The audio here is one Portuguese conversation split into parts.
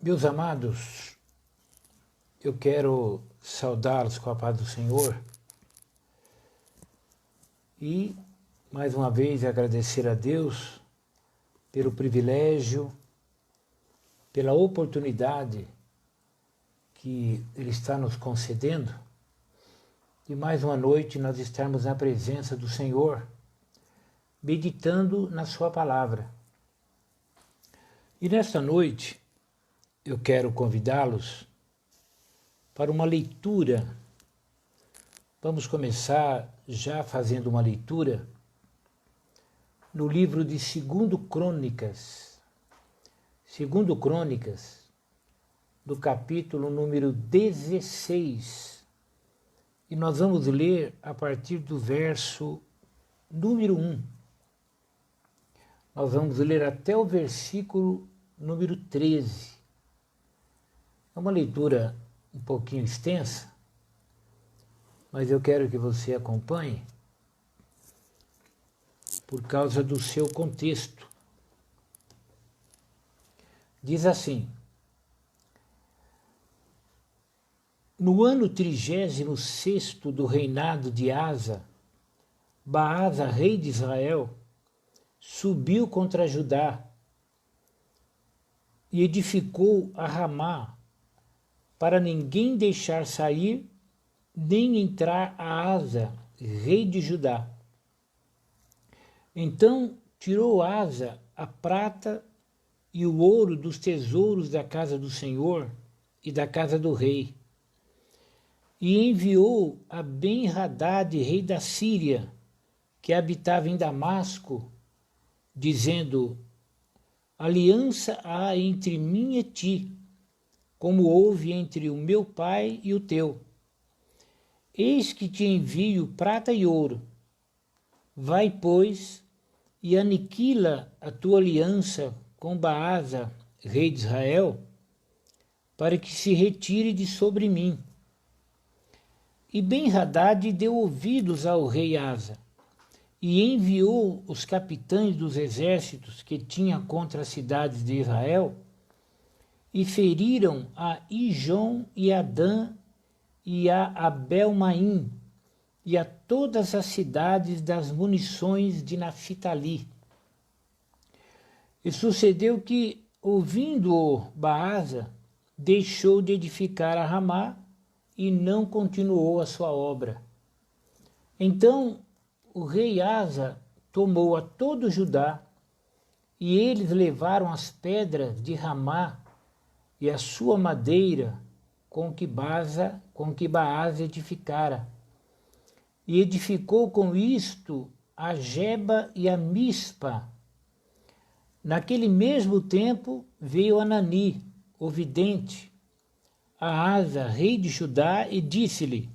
Meus amados, eu quero saudá-los com a paz do Senhor e, mais uma vez, agradecer a Deus pelo privilégio, pela oportunidade que Ele está nos concedendo de mais uma noite nós estarmos na presença do Senhor, meditando na Sua Palavra. E nesta noite, eu quero convidá-los para uma leitura. Vamos começar já fazendo uma leitura no livro de 2 Crônicas. 2 Crônicas, do capítulo número 16. E nós vamos ler a partir do verso número 1. Nós vamos ler até o versículo número 13. É uma leitura um pouquinho extensa, mas eu quero que você acompanhe por causa do seu contexto. Diz assim: no ano 36º do reinado de Asa, Baasa, rei de Israel, subiu contra Judá e edificou a Ramá, para ninguém deixar sair, nem entrar a Asa, rei de Judá. Então tirou Asa a prata e o ouro dos tesouros da casa do Senhor e da casa do rei, e enviou a Ben-Hadad, rei da Síria, que habitava em Damasco, dizendo: aliança há entre mim e ti, como houve entre o meu pai e o teu. Eis que te envio prata e ouro. Vai, pois, e aniquila a tua aliança com Baasa, rei de Israel, para que se retire de sobre mim. E Ben-Hadad deu ouvidos ao rei Asa, e enviou os capitães dos exércitos que tinha contra as cidades de Israel, e feriram a Ijon e a Dan e a Abel-Maim, e a todas as cidades das munições de Naphtali. E sucedeu que, ouvindo-o Baasa, deixou de edificar a Ramá e não continuou a sua obra. Então o rei Asa tomou a todo Judá, e eles levaram as pedras de Ramá e a sua madeira com que Baasa edificara, e edificou com isto a Geba e a Mispa. Naquele mesmo tempo veio Anani, o vidente, a Asa, rei de Judá, e disse-lhe: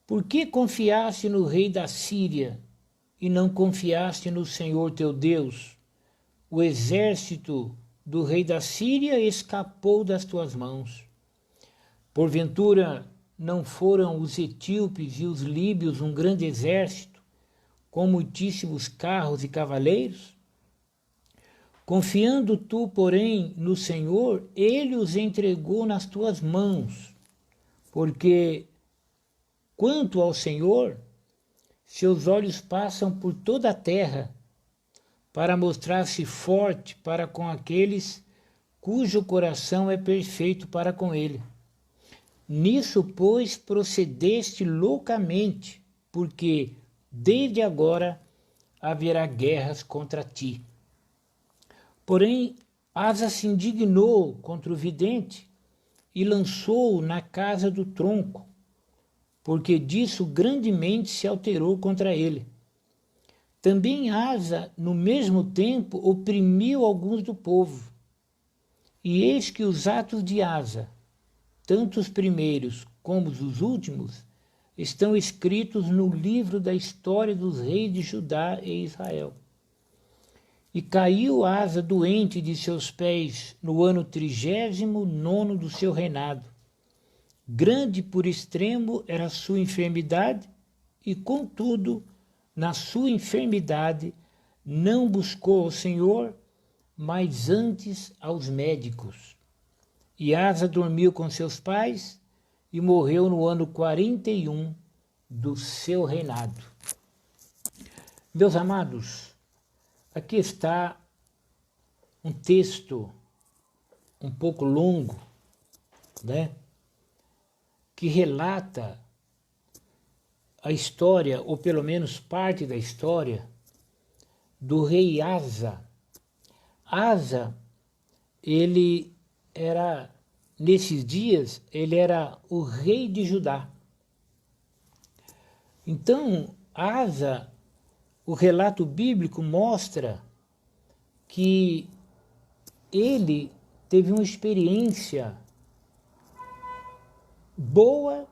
por que confiaste no rei da Síria e não confiaste no Senhor teu Deus? O exército do rei da Síria escapou das tuas mãos. Porventura não foram os etíopes e os líbios um grande exército, com muitíssimos carros e cavaleiros? Confiando tu, porém, no Senhor, ele os entregou nas tuas mãos, porque, quanto ao Senhor, seus olhos passam por toda a terra, para mostrar-se forte para com aqueles cujo coração é perfeito para com ele. Nisso, pois, procedeste loucamente, porque desde agora haverá guerras contra ti. Porém, Asa se indignou contra o vidente e lançou-o na casa do tronco, porque disso grandemente se alterou contra ele. Também Asa, no mesmo tempo, oprimiu alguns do povo. E eis que os atos de Asa, tanto os primeiros como os últimos, estão escritos no livro da história dos reis de Judá e Israel. E caiu Asa doente de seus pés no ano 39º do seu reinado. Grande por extremo era a sua enfermidade, e contudo, na sua enfermidade, não buscou ao Senhor, mas antes aos médicos. E Asa dormiu com seus pais e morreu no ano 41 do seu reinado. Meus amados, aqui está um texto um pouco longo, né, que relata a história, ou pelo menos parte da história, do rei Asa. Asa, ele era, nesses dias, ele era o rei de Judá. Então, Asa, o relato bíblico mostra que ele teve uma experiência boa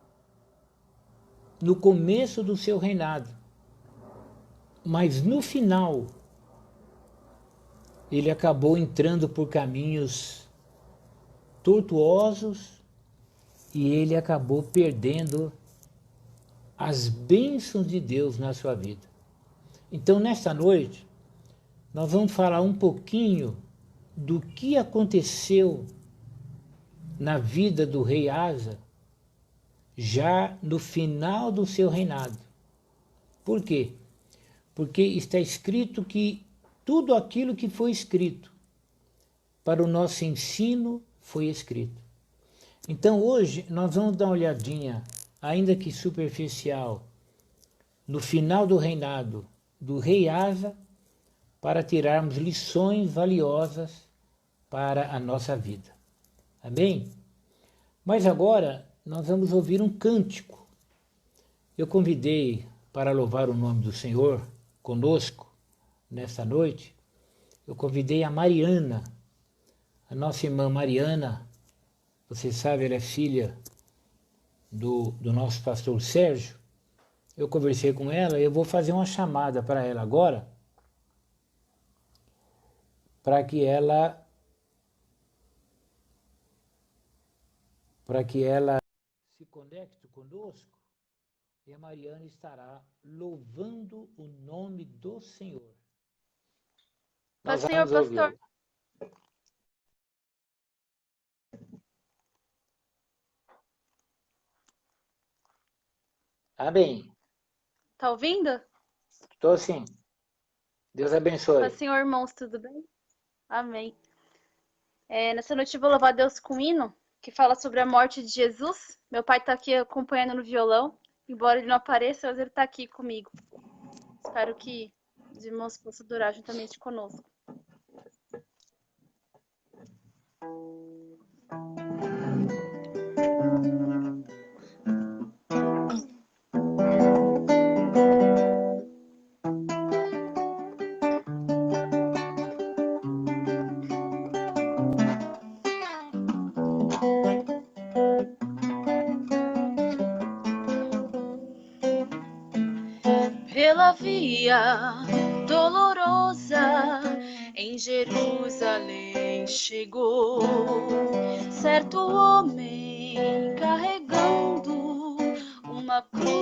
no começo do seu reinado, mas no final ele acabou entrando por caminhos tortuosos e ele acabou perdendo as bênçãos de Deus na sua vida. Então, nesta noite, nós vamos falar um pouquinho do que aconteceu na vida do rei Asa já no final do seu reinado. Por quê? Porque está escrito que tudo aquilo que foi escrito para o nosso ensino foi escrito. Então hoje nós vamos dar uma olhadinha, ainda que superficial, no final do reinado do rei Asa, para tirarmos lições valiosas para a nossa vida. Amém? Mas agora nós vamos ouvir um cântico. Eu convidei para louvar o nome do Senhor conosco nesta noite, eu convidei a Mariana, a nossa irmã Mariana. Você sabe, ela é filha do nosso pastor Sérgio. Eu conversei com ela e eu vou fazer uma chamada para ela agora, para que ela se conecte conosco, e a Mariana estará louvando o nome do Senhor. Paz, Senhor pastor. Amém. Tá ouvindo? Estou sim. Deus abençoe. Paz, Senhor, irmãos, tudo bem? Amém. Nessa noite eu vou louvar Deus com um hino que fala sobre a morte de Jesus. Meu pai tá aqui acompanhando no violão. Embora ele não apareça, mas ele tá aqui comigo. Espero que os irmãos possam adorar juntamente conosco. Pela via dolorosa em Jerusalém chegou certo homem carregando uma cruz.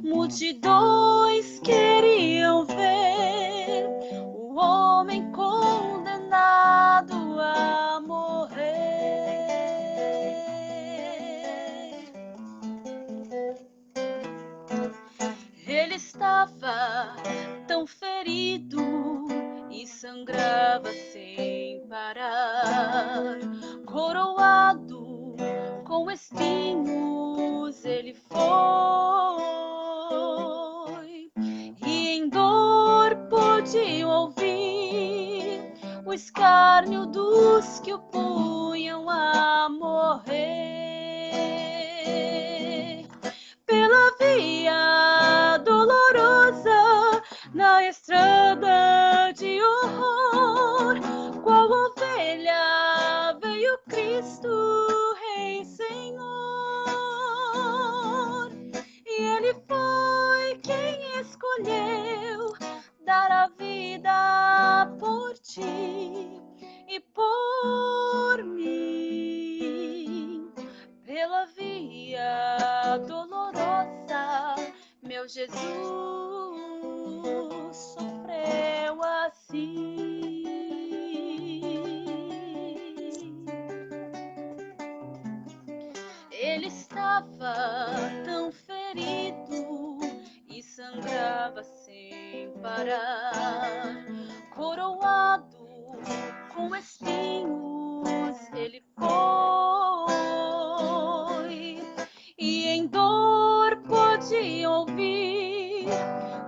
Multidões queriam ver o homem condenado a morrer. Ele estava tão ferido e sangrava sem parar. Coroado com espinhos ele foi, e em dor podiam ouvir o escárnio dos que o punham a morrer. Pela via dolorosa, na estrada de horror, qual ovelha veio Cristo, Rei Senhor. E ele foi quem escolheu dar a vida por ti e por mim. Pela via dolorosa, meu Jesus sofreu assim. coroado com espinhos ele foi, e em dor pôde ouvir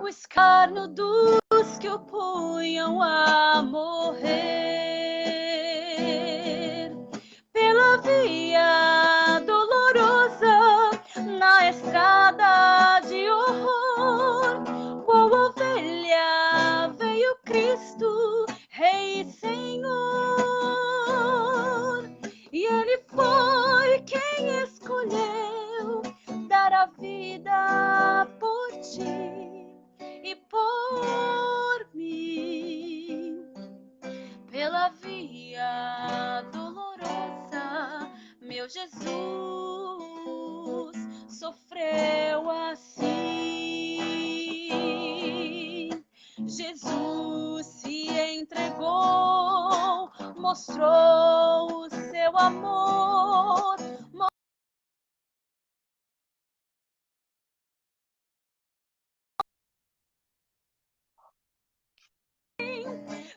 o escárnio dos que o punham a morrer. Pela via dolorosa, na estrada de horror, qual ovelha veio Cristo, Rei e Senhor. E ele foi quem escolheu dar a vida por ti e por mim. Pela via dolorosa, meu Jesus sofreu assim. Jesus se entregou, mostrou o seu amor.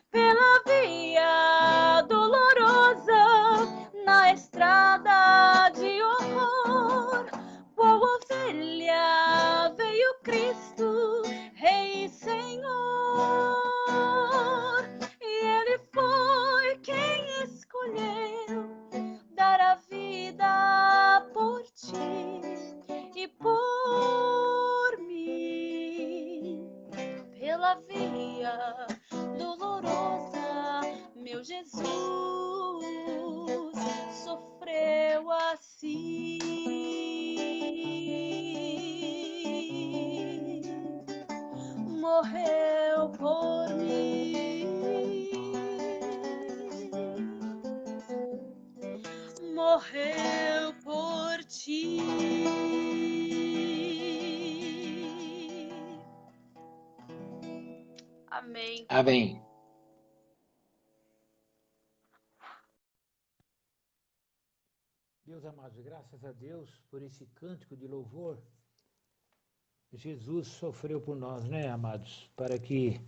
Pela via dolorosa, na estrada de horror, qual ovelha veio Cristo, Rei e Senhor. E ele foi quem escolheu dar a vida por ti e por mim. Pela via dolorosa, meu Jesus sofreu assim. Morreu por mim. Morreu por ti. Amém. Amém. Meus amados, graças a Deus por esse cântico de louvor. Jesus sofreu por nós, né, amados? Para que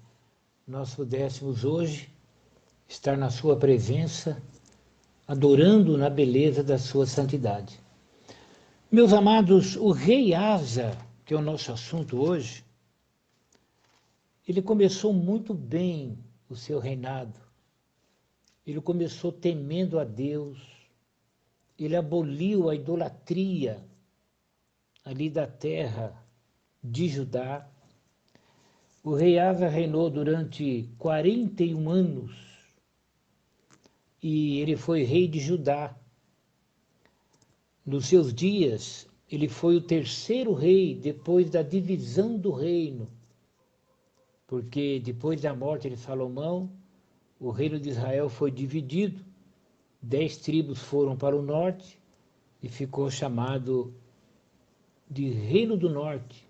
nós pudéssemos hoje estar na sua presença, adorando na beleza da sua santidade. Meus amados, o rei Asa, que é o nosso assunto hoje, ele começou muito bem o seu reinado. Ele começou temendo a Deus. Ele aboliu a idolatria ali da terra de Judá. O rei Asa reinou durante 41 anos e ele foi rei de Judá. Nos seus dias, ele foi o terceiro rei depois da divisão do reino, porque depois da morte de Salomão, o reino de Israel foi dividido, 10 tribos foram para o norte e ficou chamado de Reino do Norte,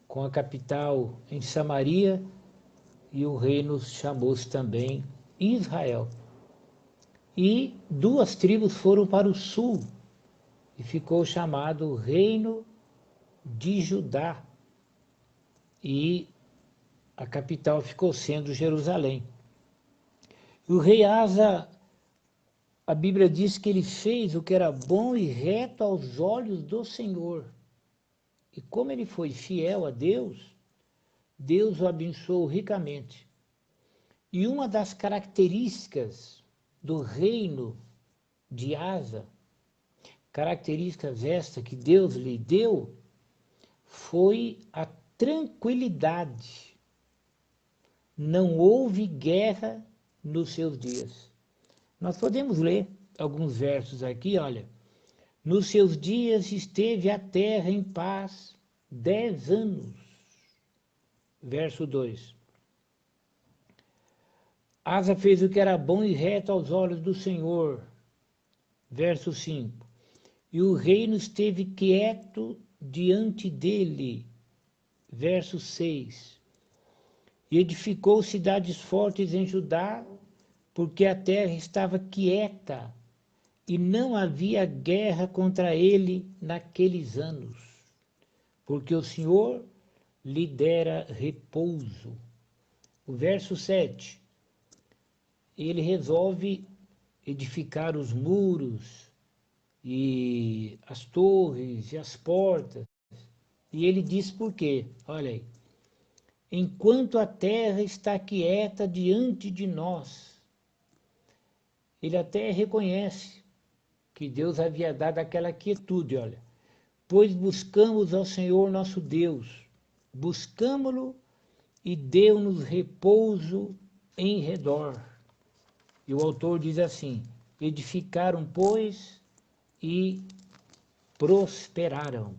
com a capital em Samaria, e o reino chamou-se também Israel. E 2 tribos foram para o sul e ficou chamado Reino de Judá, e a capital ficou sendo Jerusalém. O rei Asa, a Bíblia diz que ele fez o que era bom e reto aos olhos do Senhor. E como ele foi fiel a Deus, Deus o abençoou ricamente. E uma das características do reino de Asa, características estas que Deus lhe deu, foi a tranquilidade. Não houve guerra nos seus dias. Nós podemos ler alguns versos aqui, olha. Nos seus dias esteve a terra em paz 10 anos. Verso 2. Asa fez o que era bom e reto aos olhos do Senhor. Verso 5. E o reino esteve quieto diante dele. Verso 6. E edificou cidades fortes em Judá, porque a terra estava quieta, e não havia guerra contra ele naqueles anos, porque o Senhor lhe dera repouso. o verso 7, ele resolve edificar os muros e as torres e as portas. E ele diz por quê? Olha aí. Enquanto a terra está quieta diante de nós. Ele até reconhece que Deus havia dado aquela quietude, olha. Pois buscamos ao Senhor nosso Deus, buscamo-lo e deu-nos repouso em redor. E o autor diz assim: edificaram, pois, e prosperaram.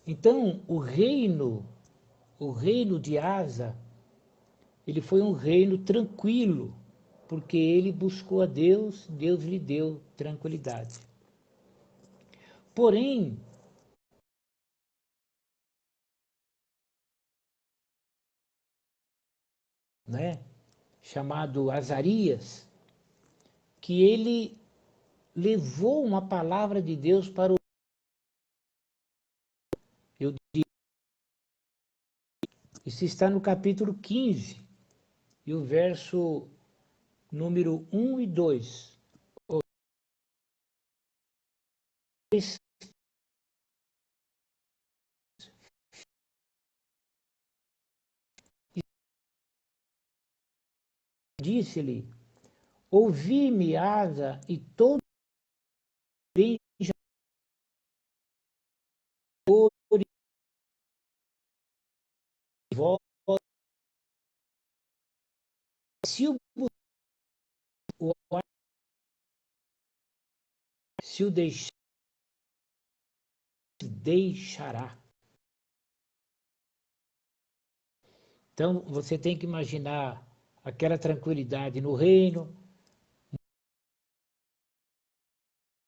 Então, o reino de Asa, ele foi um reino tranquilo, porque ele buscou a Deus, Deus lhe deu tranquilidade. Porém, né, chamado Azarias, que ele levou uma palavra de Deus para o... Eu digo, isso está no capítulo 15, e o verso número 1 e 2. Disse-lhe: ouvi-me, Asa, e todo bem vós, se o, se o deixar, deixará. Então, você tem que imaginar aquela tranquilidade no reino,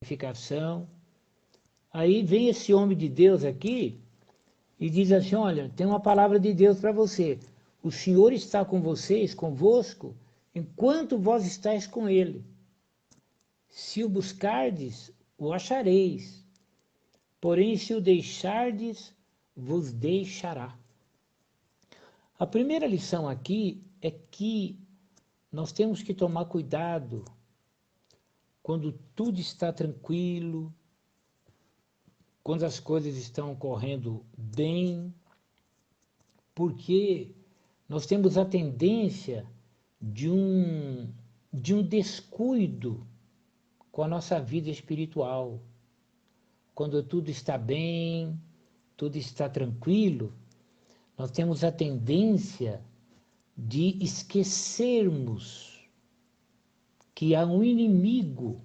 unificação. Aí vem esse homem de Deus aqui e diz assim: olha, tem uma palavra de Deus para você. O Senhor está com vocês, convosco, enquanto vós estáis com ele. Se o buscardes, o achareis. Porém, se o deixardes, vos deixará. A primeira lição aqui é que nós temos que tomar cuidado quando tudo está tranquilo, quando as coisas estão correndo bem, porque nós temos a tendência de um descuido com a nossa vida espiritual. Quando tudo está bem, tudo está tranquilo, nós temos a tendência de esquecermos que há um inimigo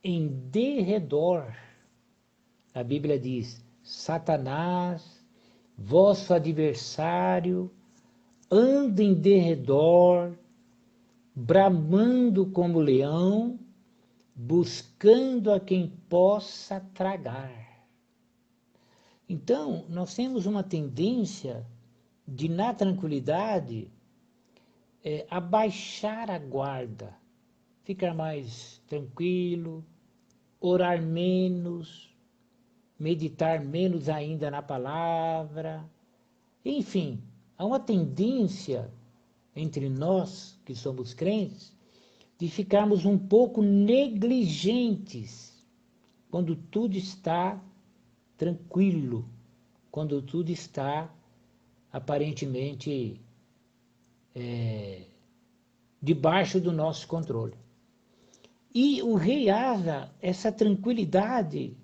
em derredor. A Bíblia diz: Satanás, vosso adversário, anda em derredor, bramando como leão, buscando a quem possa tragar. Então, nós temos uma tendência de, na tranquilidade, abaixar a guarda, ficar mais tranquilo, orar menos, meditar menos ainda na palavra. Enfim, há uma tendência entre nós que somos crentes de ficarmos um pouco negligentes quando tudo está tranquilo, quando tudo está aparentemente debaixo do nosso controle. E o rei Asa, essa tranquilidade,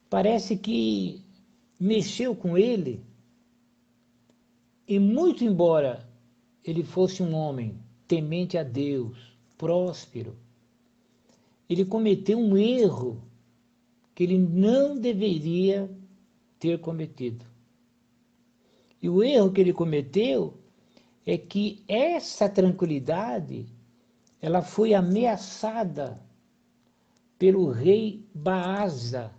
parece que mexeu com ele, e muito embora ele fosse um homem temente a Deus, próspero, ele cometeu um erro que ele não deveria ter cometido. E o erro que ele cometeu é que essa tranquilidade, ela foi ameaçada pelo rei Baasa.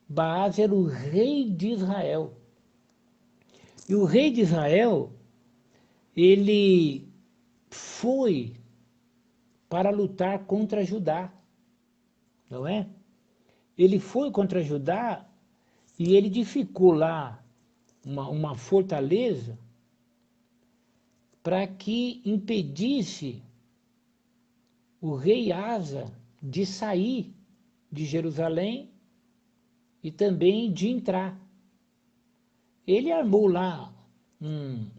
Baasa era o rei de Israel. E o rei de Israel, ele foi para lutar contra Judá, não é? Ele foi contra Judá e ele edificou lá uma fortaleza para que impedisse o rei Asa de sair de Jerusalém e também de entrar. Ele armou lá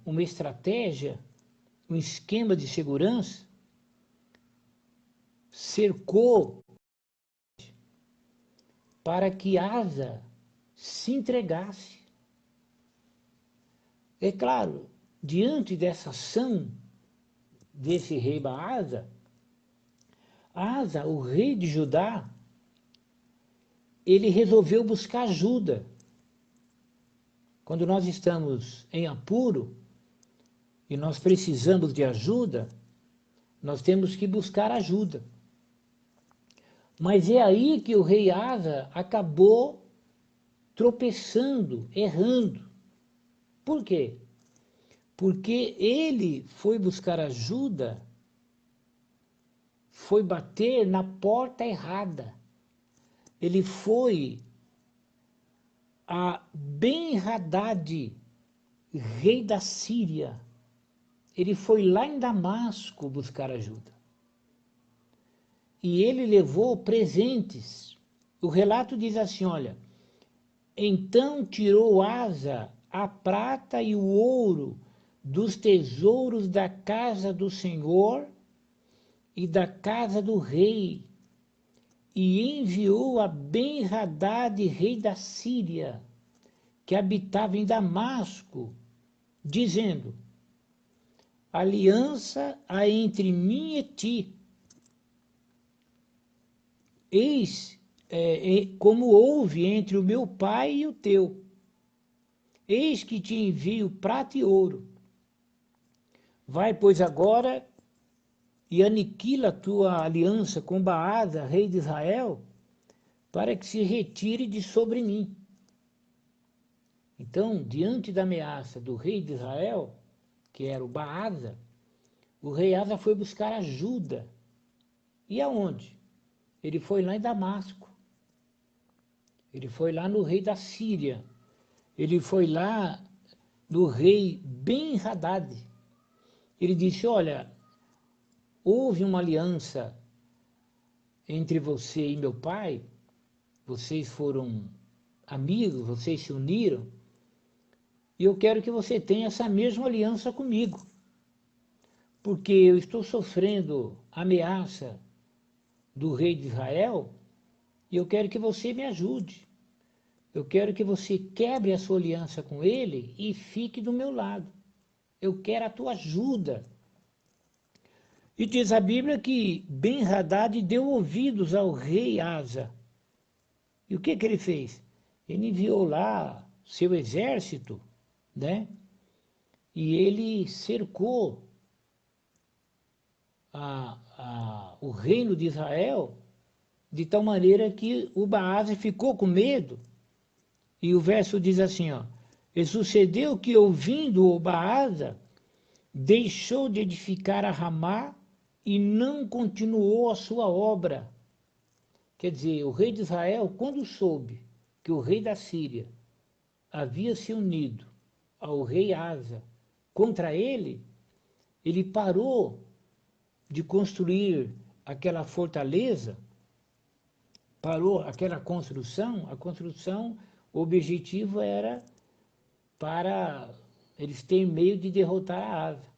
uma estratégia, um esquema de segurança, cercou para que Asa se entregasse. É claro, diante dessa ação desse rei Baasa, Asa, o rei de Judá, ele resolveu buscar ajuda. Quando nós estamos em apuro e nós precisamos de ajuda, nós temos que buscar ajuda. Mas é aí que o rei Asa acabou tropeçando, errando. Por quê? Porque ele foi buscar ajuda, foi bater na porta errada. Ele foi a Ben-Hadad, rei da Síria. Ele foi lá em Damasco buscar ajuda. E ele levou presentes. O relato diz assim, olha, então tirou Asa a prata e o ouro dos tesouros da casa do Senhor e da casa do rei, e enviou a Ben-Hadad, rei da Síria, que habitava em Damasco, dizendo, aliança há entre mim e ti. Eis como houve entre o meu pai e o teu. Eis que te envio prata e ouro. Vai, pois, agora e aniquila a tua aliança com Baasa, rei de Israel, para que se retire de sobre mim. Então, diante da ameaça do rei de Israel, que era o Baasa, o rei Asa foi buscar ajuda. E aonde? Ele foi lá em Damasco. Ele foi lá no rei da Síria. Ele foi lá no rei Ben-Hadad. Ele disse, olha, houve uma aliança entre você e meu pai, vocês foram amigos, vocês se uniram, e eu quero que você tenha essa mesma aliança comigo, porque eu estou sofrendo ameaça do rei de Israel, e eu quero que você me ajude. Eu quero que você quebre a sua aliança com ele e fique do meu lado. Eu quero a tua ajuda. E diz a Bíblia que Ben-Hadad deu ouvidos ao rei Asa. E o que ele fez? Ele enviou lá seu exército, né? E ele cercou o reino de Israel de tal maneira que o Baasa ficou com medo. E o verso diz assim, ó, e sucedeu que, ouvindo o Baasa, deixou de edificar a Ramá e não continuou a sua obra. Quer dizer, o rei de Israel, quando soube que o rei da Síria havia se unido ao rei Asa contra ele, ele parou de construir aquela fortaleza, parou aquela construção, o objetivo era para eles terem meio de derrotar a Asa.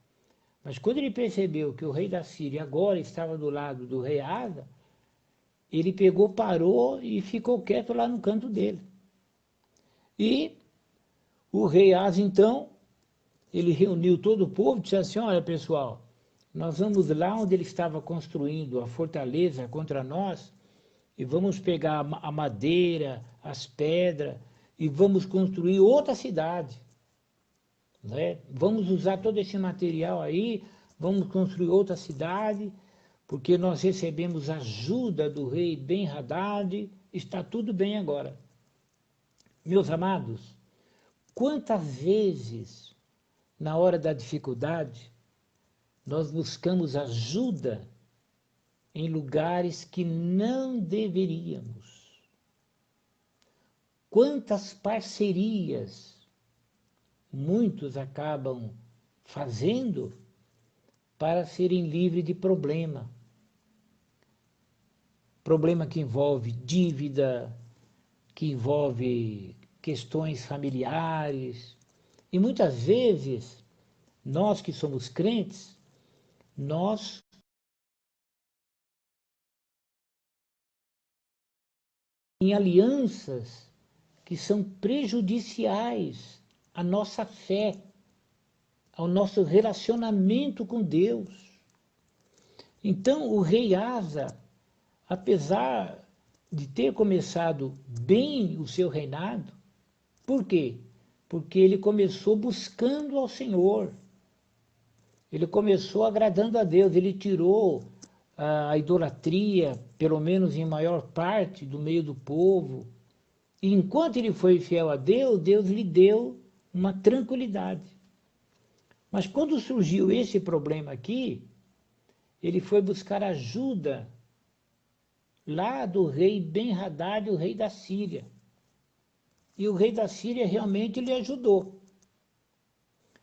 Mas quando ele percebeu que o rei da Síria agora estava do lado do rei Asa, ele pegou, parou e ficou quieto lá no canto dele. E o rei Asa, então, ele reuniu todo o povo e disse assim, olha pessoal, nós vamos lá onde ele estava construindo a fortaleza contra nós e vamos pegar a madeira, as pedras e vamos construir outra cidade. Né? Vamos usar todo esse material aí, vamos construir outra cidade, porque nós recebemos ajuda do rei Ben-Hadad, está tudo bem agora. Meus amados, quantas vezes, na hora da dificuldade, nós buscamos ajuda em lugares que não deveríamos? Quantas parcerias muitos acabam fazendo para serem livres de problema. Problema que envolve dívida, que envolve questões familiares. E muitas vezes, nós que somos crentes, nós em alianças que são prejudiciais à nossa fé, ao nosso relacionamento com Deus. Então, o rei Asa, apesar de ter começado bem o seu reinado, por quê? Porque ele começou buscando ao Senhor. Ele começou agradando a Deus, ele tirou a idolatria, pelo menos em maior parte, do meio do povo. E enquanto ele foi fiel a Deus, Deus lhe deu uma tranquilidade. Mas quando surgiu esse problema aqui, ele foi buscar ajuda lá do rei Ben-Hadad, o rei da Síria. E o rei da Síria realmente lhe ajudou.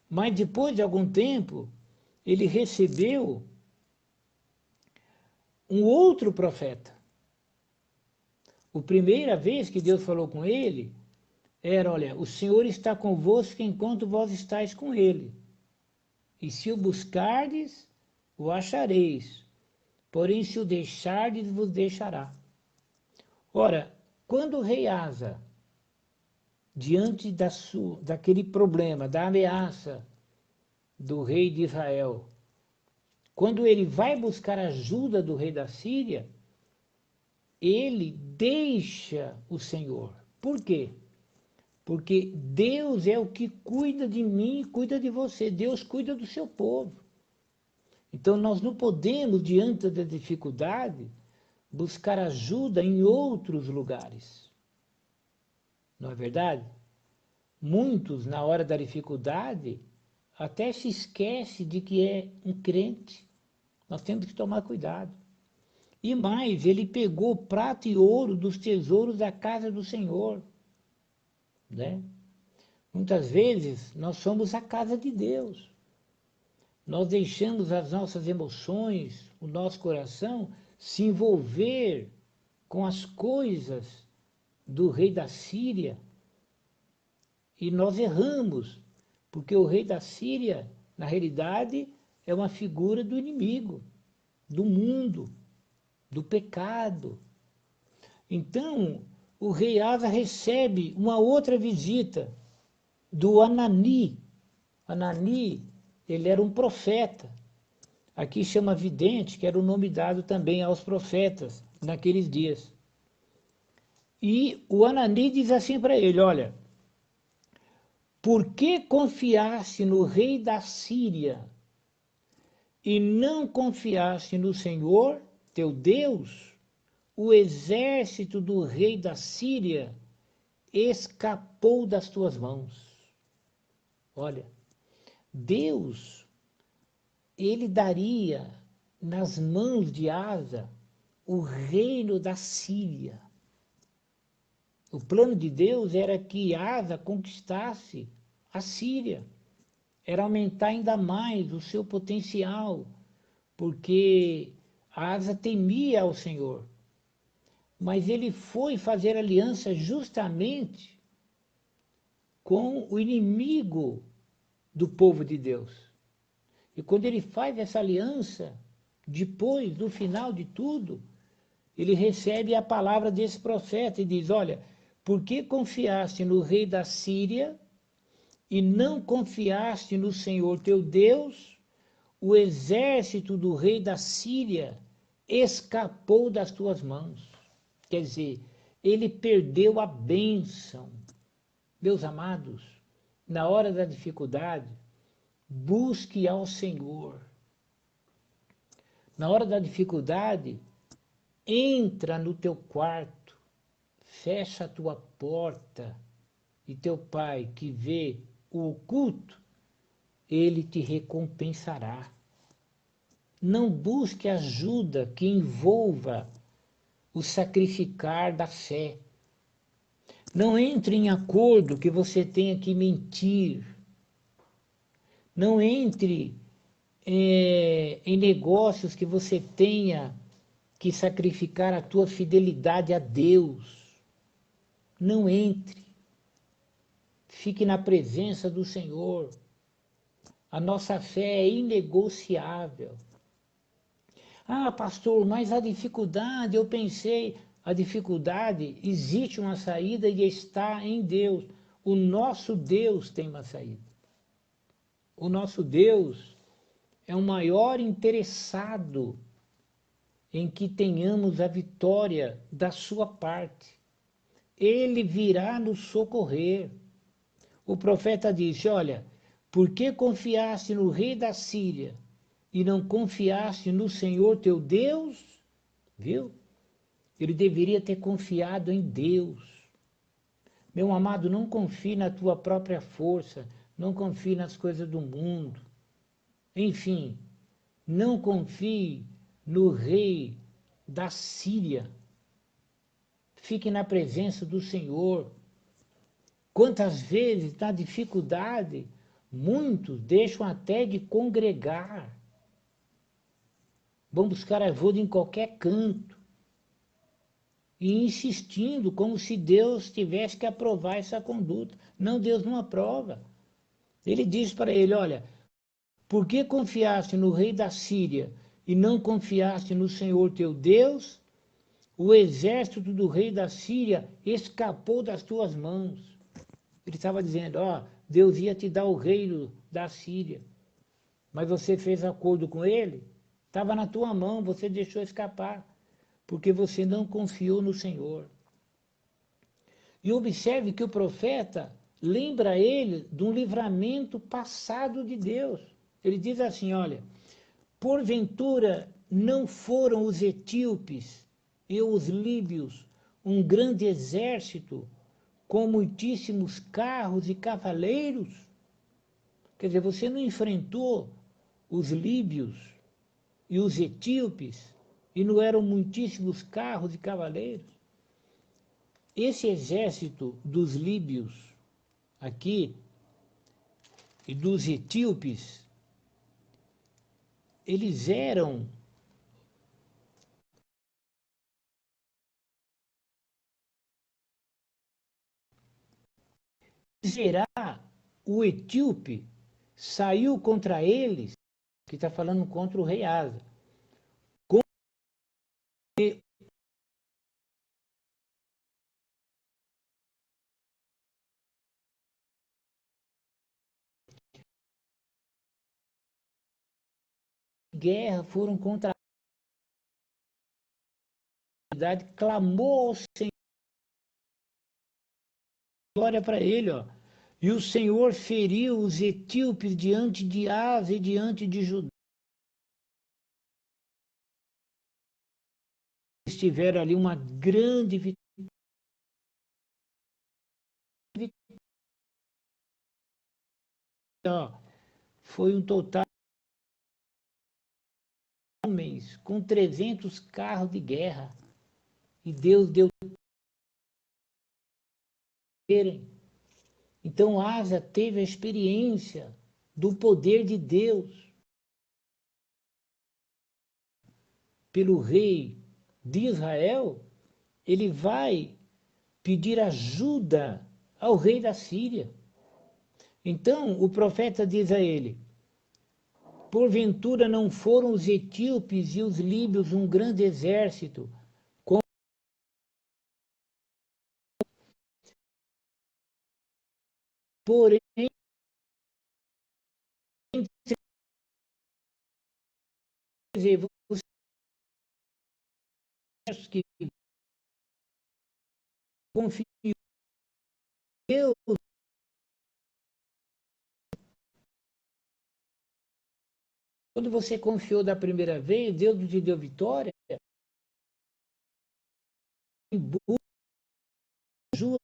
Mas depois de algum tempo, ele recebeu um outro profeta. A primeira vez que Deus falou com ele, era, olha, o Senhor está convosco enquanto vós estáis com ele. E se o buscardes, o achareis. Porém, se o deixardes, vos deixará. Ora, quando o rei Asa, diante daquele problema, da ameaça do rei de Israel, quando ele vai buscar ajuda do rei da Síria, ele deixa o Senhor. Por quê? Porque Deus é o que cuida de mim e cuida de você. Deus cuida do seu povo. Então nós não podemos, diante da dificuldade, buscar ajuda em outros lugares. Não é verdade? Muitos, na hora da dificuldade, até se esquecem de que é um crente. Nós temos que tomar cuidado. E mais, ele pegou prata e ouro dos tesouros da casa do Senhor. Né? Muitas vezes nós somos a casa de Deus. Nós deixamos as nossas emoções, o nosso coração se envolver com as coisas do rei da Síria. E nós erramos, porque o rei da Síria, na realidade, é uma figura do inimigo, do mundo, do pecado. Então, o rei Asa recebe uma outra visita do Anani. Anani, ele era um profeta. Aqui chama vidente, que era o nome dado também aos profetas naqueles dias. E o Anani diz assim para ele, olha, por que confiaste no rei da Síria e não confiaste no Senhor, teu Deus? O exército do rei da Síria escapou das tuas mãos. Olha, Deus, ele daria nas mãos de Asa o reino da Síria. O plano de Deus era que Asa conquistasse a Síria. Era aumentar ainda mais o seu potencial, porque Asa temia ao Senhor. Mas ele foi fazer aliança justamente com o inimigo do povo de Deus. E quando ele faz essa aliança, depois, no final de tudo, ele recebe a palavra desse profeta e diz, olha, por que confiaste no rei da Síria e não confiaste no Senhor teu Deus? O exército do rei da Síria escapou das tuas mãos. Quer dizer, ele perdeu a bênção. Meus amados, na hora da dificuldade, busque ao Senhor. Na hora da dificuldade, entra no teu quarto, fecha a tua porta e teu pai que vê o oculto, ele te recompensará. Não busque ajuda que envolva o sacrificar da fé. Não entre em acordo que você tenha que mentir. Não entre em negócios que você tenha que sacrificar a tua fidelidade a Deus. Não entre. Fique na presença do Senhor. A nossa fé é inegociável. Ah, pastor, mas a dificuldade, eu pensei, a dificuldade, existe uma saída e está em Deus. O nosso Deus tem uma saída. O nosso Deus é o maior interessado em que tenhamos a vitória da sua parte. Ele virá nos socorrer. O profeta disse, olha, por que confiaste no rei da Síria e não confiaste no Senhor teu Deus? Viu? Ele deveria ter confiado em Deus. Meu amado, não confie na tua própria força, não confie nas coisas do mundo. Enfim, não confie no rei da Síria. Fique na presença do Senhor. Quantas vezes, na dificuldade, muitos deixam até de congregar. Vão buscar ajuda em qualquer canto. E insistindo como se Deus tivesse que aprovar essa conduta. Não, Deus não aprova. Ele diz para ele, olha, por que confiaste no rei da Síria e não confiaste no Senhor teu Deus? O exército do rei da Síria escapou das tuas mãos. Ele estava dizendo, ó, Deus ia te dar o reino da Síria, mas você fez acordo com ele, estava na tua mão, você deixou escapar, porque você não confiou no Senhor. E observe que o profeta lembra ele de um livramento passado de Deus. Ele diz assim, olha, porventura não foram os etíopes e os líbios um grande exército com muitíssimos carros e cavaleiros? Quer dizer, você não enfrentou os líbios e os etíopes e não eram muitíssimos carros e cavaleiros? Esse exército dos líbios aqui e dos etíopes, eles eram Será o etíope saiu contra eles, que está falando contra o rei Asa, guerra foram contra a cidade, clamou ao Senhor, glória para ele, ó. E o Senhor feriu os etíopes diante de Asa e diante de Judá. Eles tiveram ali uma grande vitória. Foi um total de homens com 300 carros de guerra. E Deus deu. Então Asa teve a experiência do poder de Deus pelo rei de Israel. Ele vai pedir ajuda ao rei da Síria. Então o profeta diz a ele, porventura não foram os etíopes e os líbios um grande exército, porém os que confiam em Deus, quando você confiou da primeira vez, Deus te deu vitória, e ajuda,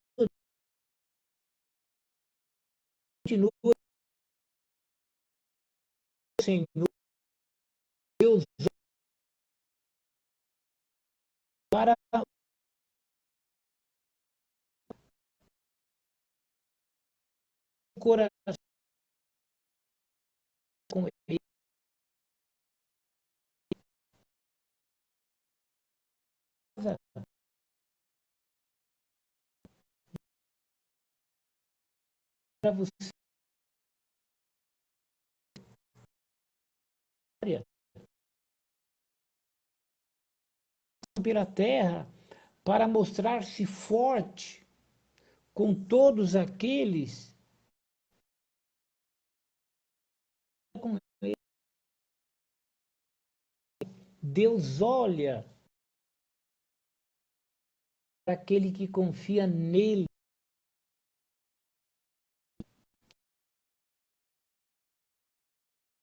continua, Senhor, Deus, para o coração com ele. casa. Para você pela terra para mostrar-se forte com todos aqueles com ele. Deus olha para aquele que confia nele.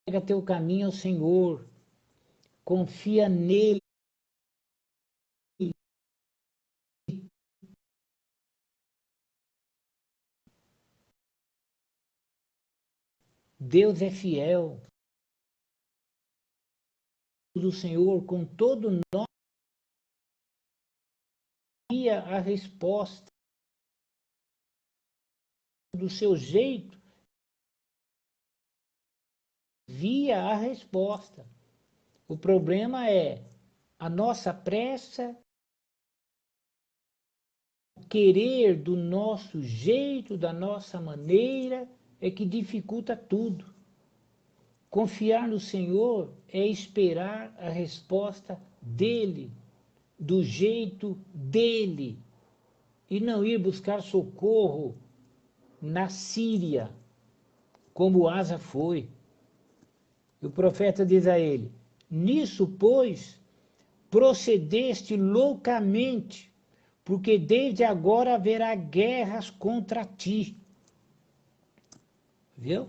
Pega teu caminho ao Senhor, confia nele. Deus é fiel. O Senhor com todo nós via a resposta do seu jeito, via a resposta. O problema é a nossa pressa, querer do nosso jeito, da nossa maneira, é que dificulta tudo. Confiar no Senhor é esperar a resposta dele, do jeito dele, e não ir buscar socorro na Síria, como Asa foi. E o profeta diz a ele: nisso, pois, procedeste loucamente, porque desde agora haverá guerras contra ti. Viu?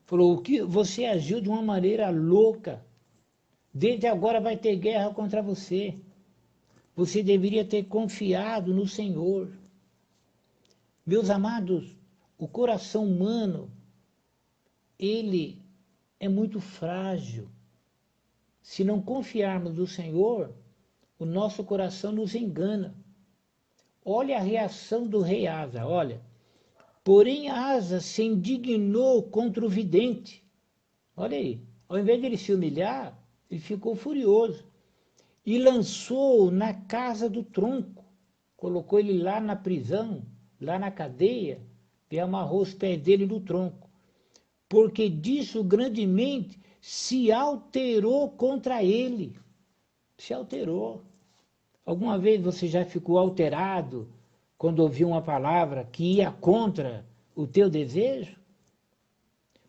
Falou, o que você agiu de uma maneira louca. Desde agora vai ter guerra contra você. Você deveria ter confiado no Senhor. Meus amados, o coração humano, ele é muito frágil. Se não confiarmos no Senhor, o nosso coração nos engana. Olha a reação do rei Asa, olha. Porém, Asa se indignou contra o vidente. Olha aí, ao invés de ele se humilhar, ele ficou furioso. E lançou na casa do tronco. Colocou ele lá na prisão, lá na cadeia, e amarrou os pés dele no tronco. Porque disso grandemente se alterou contra ele. Se alterou. Alguma vez você já ficou alterado quando ouviu uma palavra que ia contra o teu desejo?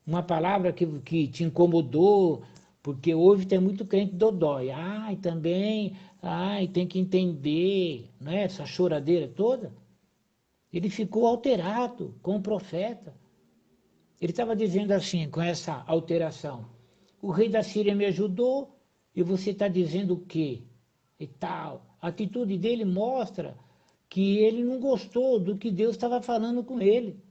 Uma palavra que te incomodou, porque hoje tem muito crente dodói. Ai, também, ai, tem que entender, não é? Essa choradeira toda. Ele ficou alterado com o profeta. Ele estava dizendo assim, com essa alteração: o rei da Síria me ajudou e você está dizendo o quê? E tal. A atitude dele mostra que ele não gostou do que Deus estava falando com ele.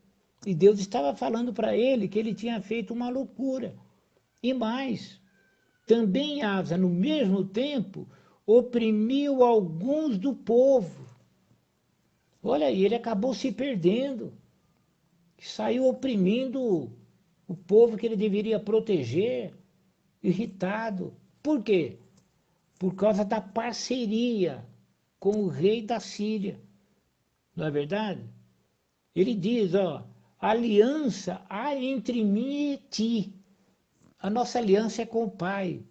E Deus estava falando para ele que ele tinha feito uma loucura. E mais, também Asa, no mesmo tempo, oprimiu alguns do povo. Olha aí, ele acabou se perdendo. Saiu oprimindo o povo que ele deveria proteger, irritado. Por quê? Por causa da parceria com o rei da Síria. Não é verdade? Ele diz, ó, aliança há entre mim e ti. A nossa aliança é com o Pai,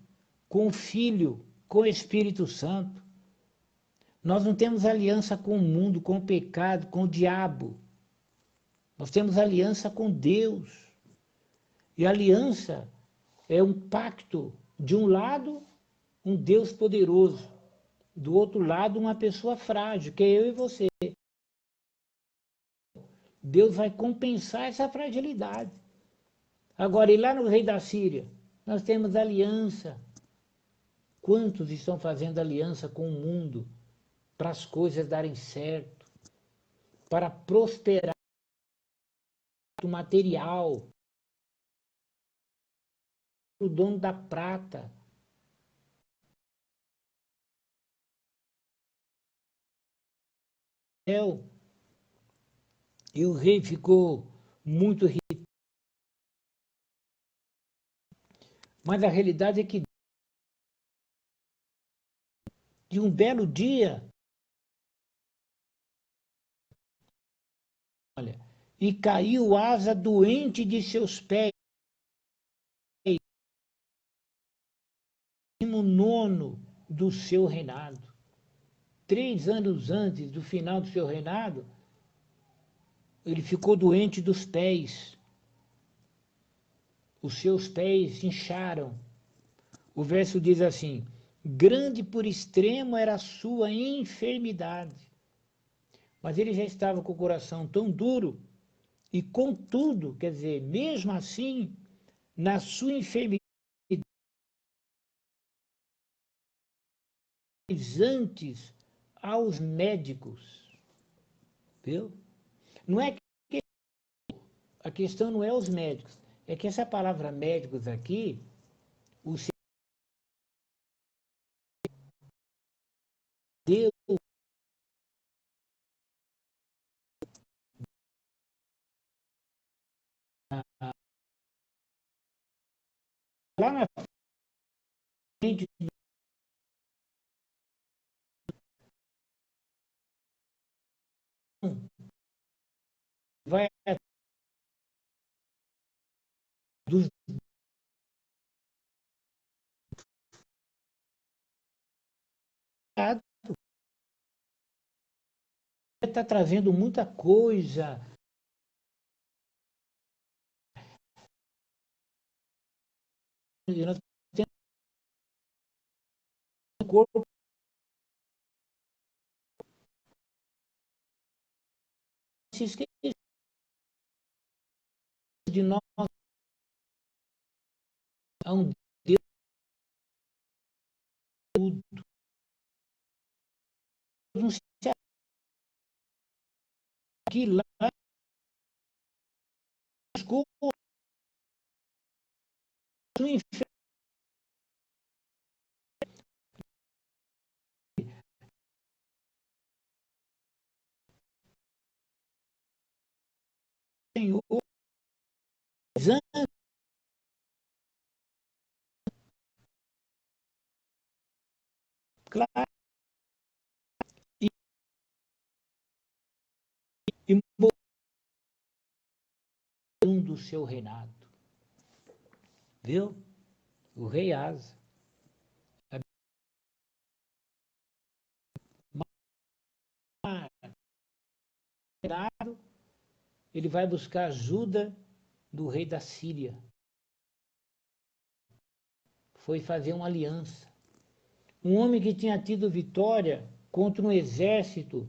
com o Filho, com o Espírito Santo. Nós não temos aliança com o mundo, com o pecado, com o diabo. Nós temos aliança com Deus. E a aliança é um pacto. De um lado, um Deus poderoso. Do outro lado, uma pessoa frágil, que é eu e você. Deus vai compensar essa fragilidade. Agora, e lá no rei da Síria, nós temos aliança. Quantos estão fazendo aliança com o mundo para as coisas darem certo, para prosperar o material, o dono da prata? E o rei ficou muito irritado. Mas a realidade é que de um belo dia, olha, e caiu asa doente de seus pés, no nono do seu reinado. 3 anos antes do final do seu reinado, ele ficou doente dos pés. Os seus pés incharam. O verso diz assim: grande por extremo era a sua enfermidade. Mas ele já estava com o coração tão duro, e contudo, quer dizer, mesmo assim, na sua enfermidade, antes aos médicos, viu? Não é que a questão não é os médicos, é que essa palavra médicos aqui, o Deus lá na frente vai dos dados, está trazendo muita coisa. E nós temos um corpo que se esquece de nós, a um Deus tudo. Não se aqui lá buscou o Senhor, claro, e, e do seu reinado. Viu? O rei Asa. Ele vai buscar ajuda do rei da Síria. Foi fazer uma aliança. Um homem que tinha tido vitória contra um exército,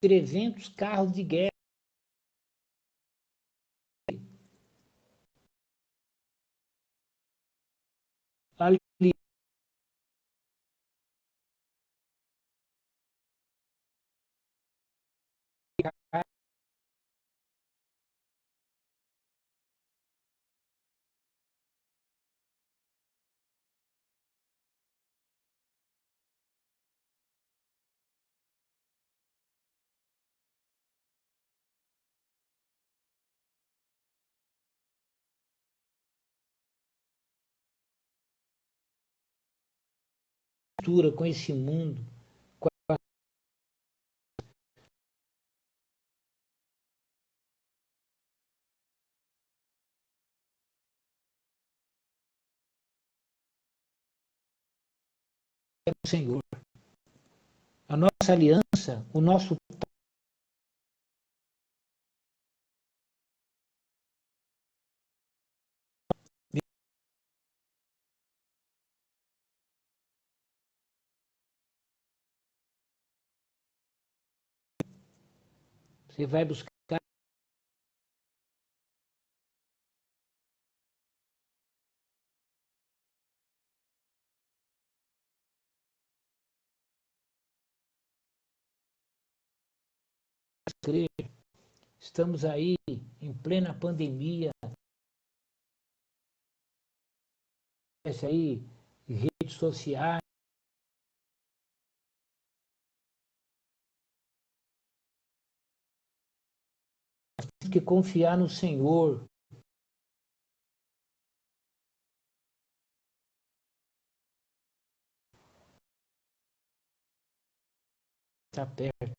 300 carros de guerra. Ali, com esse mundo, é o Senhor. A nossa aliança, o nosso. Você vai buscar crer. Estamos aí em plena pandemia, essa aí, redes sociais, temos que confiar no Senhor. Está perto.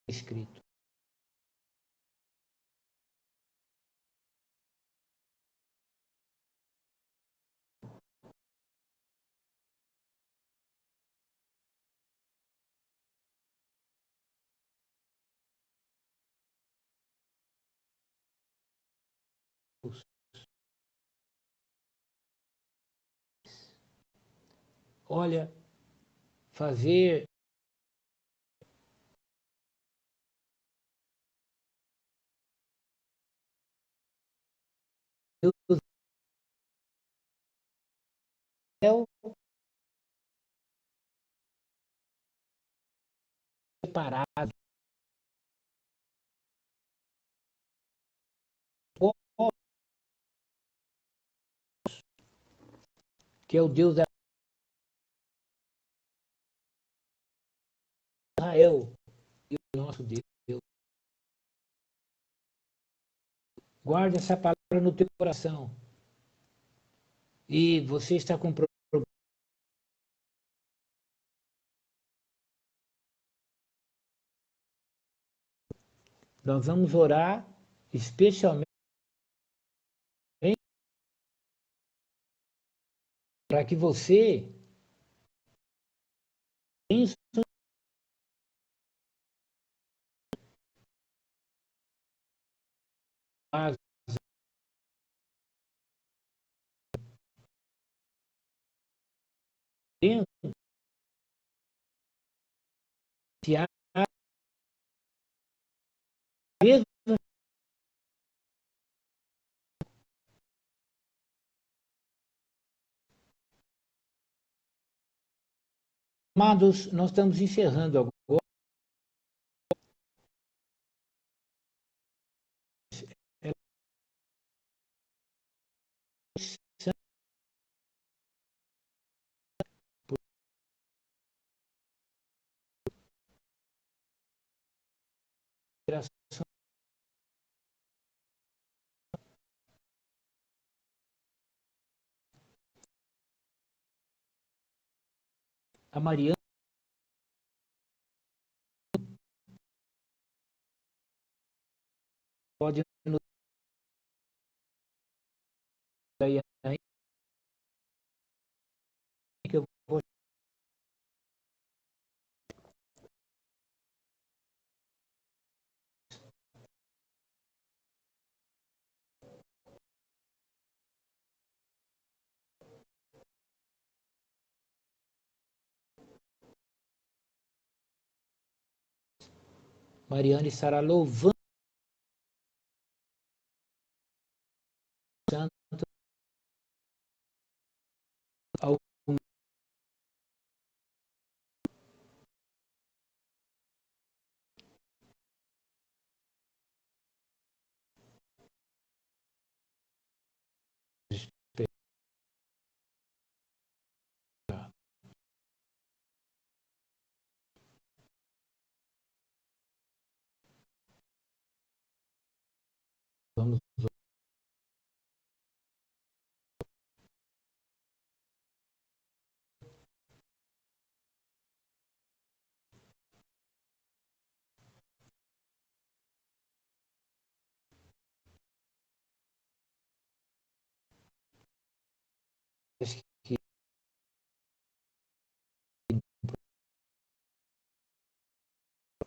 Escrito. Olha, fazer Deus é o separado, que é o Deus de Israel e o nosso Deus. Guarde essa palavra no teu coração. E você está com problema. Nós vamos orar especialmente para que você pense dentro, se há mesmo. Amados, nós estamos encerrando agora. A Mariana pode nos aí, que eu vou. Mariana estará louvando ao vamos que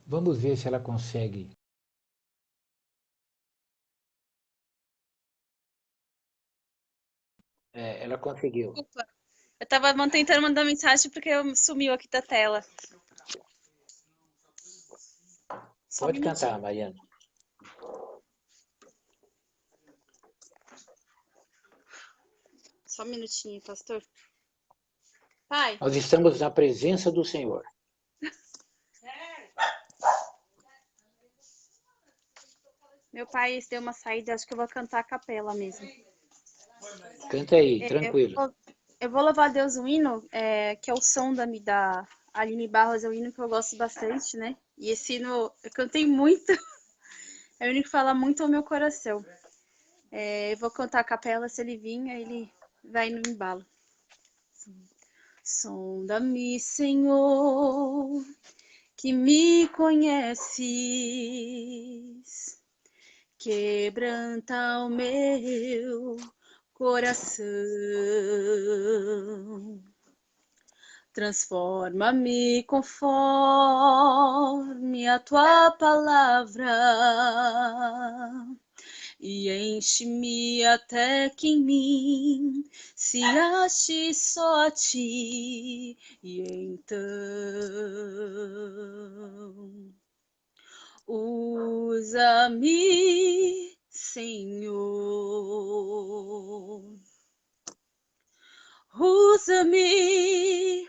vamos ver se ela consegue. Ela conseguiu. Desculpa. Eu tava tentando mandar mensagem porque sumiu aqui da tela. Só um Pode minutinho. cantar, Mariana. Só um minutinho, pastor. Pai. Nós estamos na presença do Senhor. Meu pai deu uma saída, acho que eu vou cantar a capela mesmo. Canta aí, tranquilo. Eu vou louvar a Deus um hino, que é o som da Aline Barros, é um hino que eu gosto bastante, né? E esse hino eu cantei muito, é um hino que fala muito ao meu coração. Eu vou cantar a capela, se ele vir, aí ele vai no embalo. Sonda-me, Senhor, que me conheces, quebranta o meu coração. Transforma-me conforme a tua palavra e enche-me até que em mim se ache só a ti. E então usa-me, Senhor. Usa-me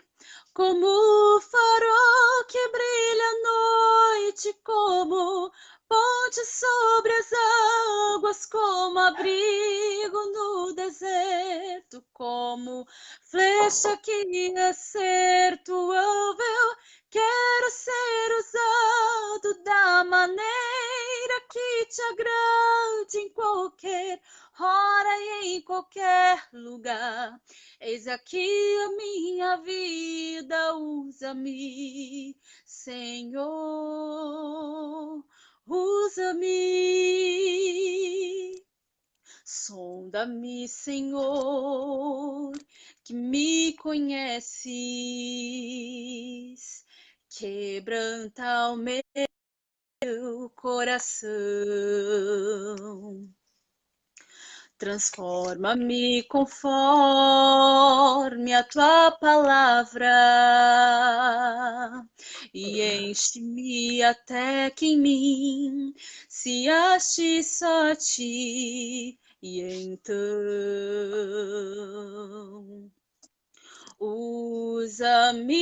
como o farol que brilha à noite, como ponte sobre as águas, como abrigo no deserto, como flecha que acerta o alvo. Eu quero ser usado da maneira que te agrade em qualquer hora e em qualquer lugar. Eis aqui a minha vida, usa-me, Senhor, usa-me. Sonda-me, Senhor, que me conheces, quebranta o meu coração. Transforma-me conforme a tua palavra e enche-me até que em mim se ache só a ti. E então usa-me,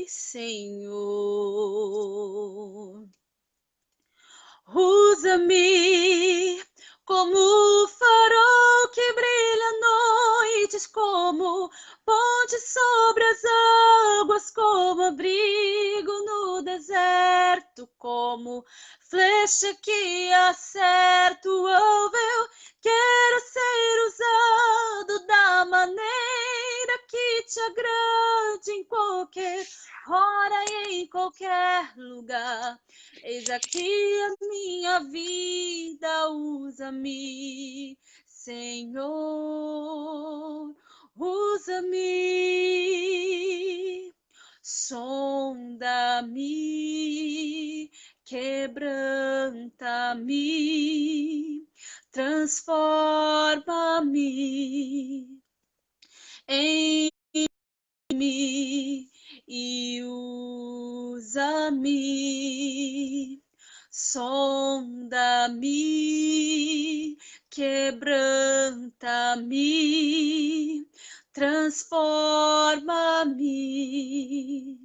Senhor. Usa-me como o farol que brilha noites, como ponte sobre as águas, como abrigo no deserto, como flecha que acerta o alvo. Eu quero ser usado da maneira que te agrade em qualquer hora e em qualquer lugar. Eis aqui a minha vida, usa-me, Senhor, usa-me, sonda-me, quebranta-me, transforma-me em mim e usa-me, sonda-me, quebranta-me, transforma-me,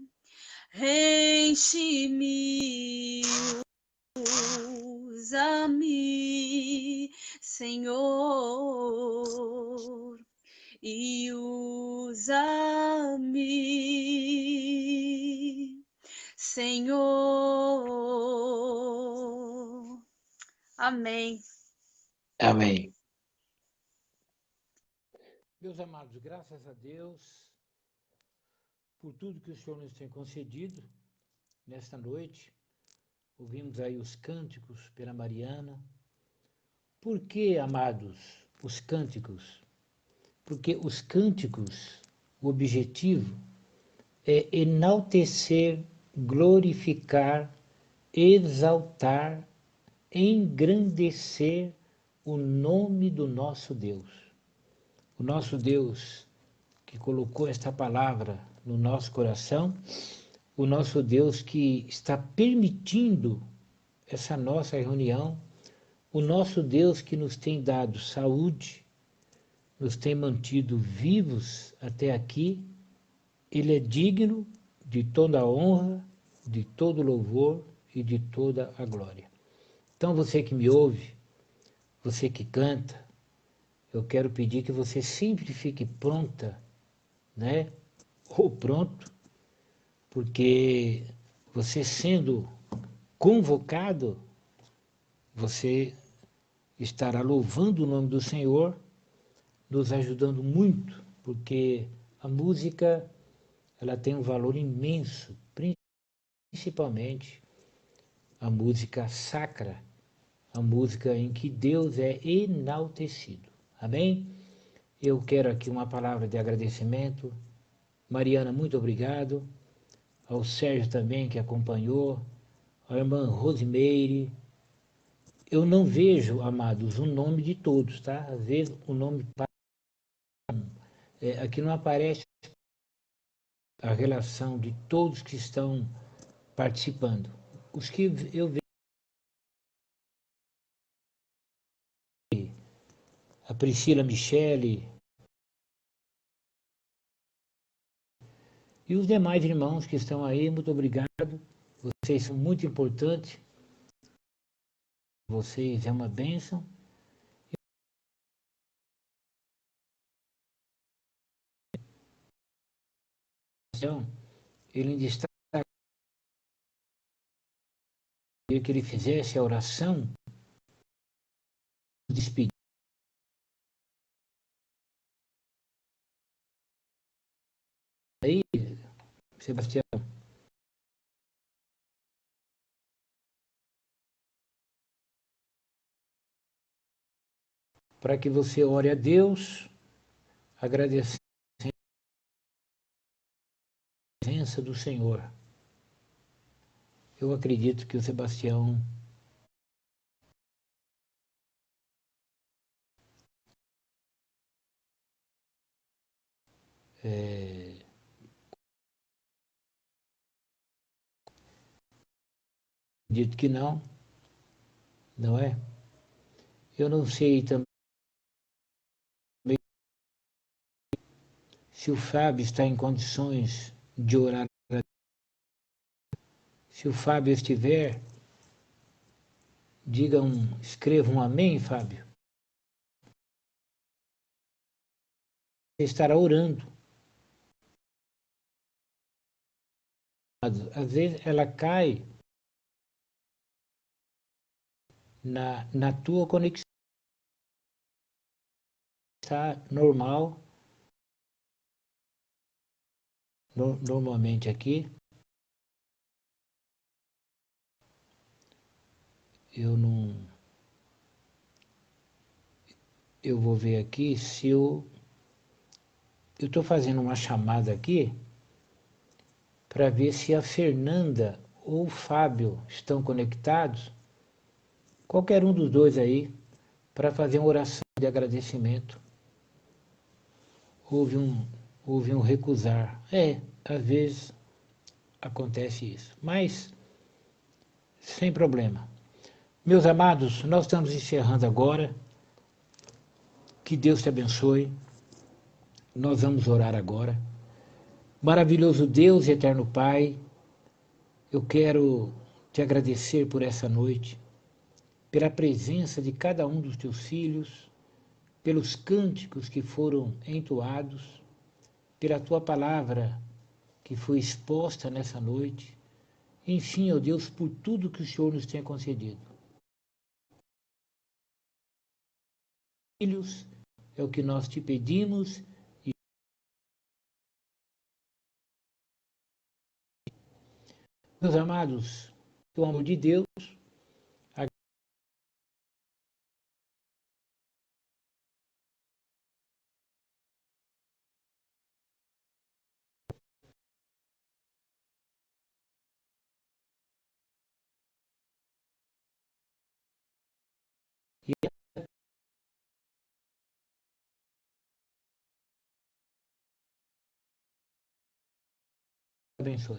enche-me, usa-me, Senhor, e usa-me, Senhor. Amém. Amém. Meus amados, graças a Deus por tudo que o Senhor nos tem concedido nesta noite. Ouvimos aí os cânticos pela Mariana. Por que, amados, os cânticos? Porque os cânticos, o objetivo é enaltecer, glorificar, exaltar, engrandecer o nome do nosso Deus. O nosso Deus que colocou esta palavra no nosso coração, o nosso Deus que está permitindo essa nossa reunião, o nosso Deus que nos tem dado saúde, nos tem mantido vivos até aqui, Ele é digno de toda a honra, de todo louvor e de toda a glória. Então você que me ouve, você que canta, eu quero pedir que você sempre fique pronta, né? Ou pronto, porque você sendo convocado, você estará louvando o nome do Senhor, nos ajudando muito, porque a música ela tem um valor imenso, principalmente a música sacra, a música em que Deus é enaltecido. Amém? Eu quero aqui uma palavra de agradecimento. Mariana, muito obrigado. Ao Sérgio também, que acompanhou. A irmã Rosimeire. Eu não vejo, amados, o nome de todos, tá? Às vezes o nome aqui não aparece a relação de todos que estão participando. Os que eu vejo, a Priscila Michele e os demais irmãos que estão aí, muito obrigado. Vocês são muito importantes. Vocês é uma bênção. Então, ele ainda está que ele fizesse a oração, despedir. Aí, Sebastião, para que você ore a Deus, agradecendo a presença do Senhor. Eu acredito que o Sebastião acredito que não, não é? Eu não sei também se o Fábio está em condições de orar. Se o Fábio estiver, escreva um amém, Fábio. Você estará orando. Às vezes ela cai na tua conexão. Está normal, normalmente aqui. Eu não. Eu vou ver aqui se eu. Eu estou fazendo uma chamada aqui para ver se a Fernanda ou o Fábio estão conectados. Qualquer um dos dois aí, para fazer uma oração de agradecimento. Houve um recusar. Às vezes acontece isso. Mas, sem problema. Meus amados, nós estamos encerrando agora. Que Deus te abençoe. Nós vamos orar agora. Maravilhoso Deus e eterno Pai, eu quero te agradecer por essa noite, pela presença de cada um dos teus filhos, pelos cânticos que foram entoados, pela tua palavra que foi exposta nessa noite. Enfim, ó Deus, por tudo que o Senhor nos tem concedido. Filhos, é o que nós te pedimos. Meus amados, pelo amor de Deus, e abençoe.